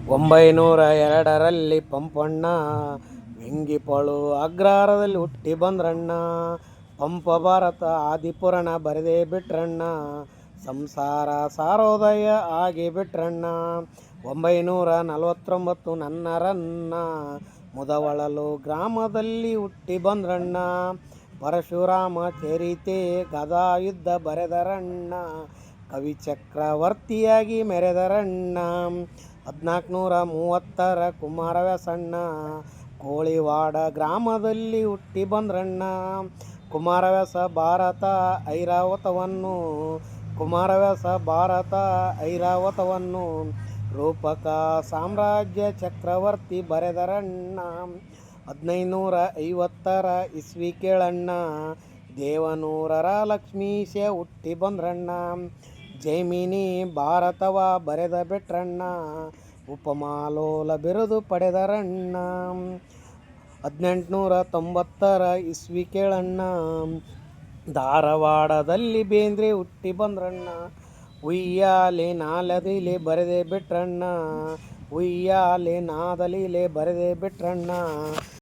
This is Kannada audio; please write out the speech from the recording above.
1902ರಲ್ಲಿ ಪಂಪಣ್ಣ ವೆಂಗಿಪಳು ಅಗ್ರಹಾರದಲ್ಲಿ ಹುಟ್ಟಿ ಬಂದ್ರಣ್ಣ. ಪಂಪ ಭಾರತ ಆದಿಪುರಾಣ ಬರೆದೇ ಬಿಟ್ರಣ್ಣ. ಸಂಸಾರ ಸಾರೋದಯ ಆಗಿ ಬಿಟ್ರಣ್ಣ. 1949 ನನ್ನರನ್ನ ಮುದವಳಲು ಗ್ರಾಮದಲ್ಲಿ ಹುಟ್ಟಿ ಬಂದ್ರಣ್ಣ. ಪರಶುರಾಮ ಚರಿತೆ ಗದಾಯುದ್ಧ ಬರೆದರಣ್ಣ. ಕವಿ ಚಕ್ರವರ್ತಿಯಾಗಿ ಮೆರೆದರಣ್ಣ. 1430 ಕುಮಾರವ್ಯಾಸಣ್ಣ ಕೋಳಿವಾಡ ಗ್ರಾಮದಲ್ಲಿ ಹುಟ್ಟಿ ಬಂದ್ರಣ್ಣ. ಕುಮಾರವ್ಯಾಸ ಭಾರತ ಐರಾವತವನ್ನು ರೂಪಕ ಸಾಮ್ರಾಜ್ಯ ಚಕ್ರವರ್ತಿ ಬರೆದರಣ್ಣ. 1550 ಇಸ್ವಿ ಕೇಳಣ್ಣ ದೇವನೂರರ ಲಕ್ಷ್ಮೀಶ ಹುಟ್ಟಿ ಬಂದ್ರಣ್ಣ. ಜೈಮಿನಿ ಭಾರತವ ಬರೆದ ಬಿಟ್ರಣ್ಣ. ಉಪಮಾಲೋಲ ಬಿರುದು ಪಡೆದರಣ್ಣ. 1890 ಇಸ್ವಿ ಕೇಳಣ್ಣ ಧಾರವಾಡದಲ್ಲಿ ಬೇಂದ್ರೆ ಹುಟ್ಟಿ ಬಂದ್ರಣ್ಣ. ಉಯ್ಯಾಲೆ ನಾಲದಿಲೆ ಬರೆದೇ ಬಿಟ್ರಣ್ಣ.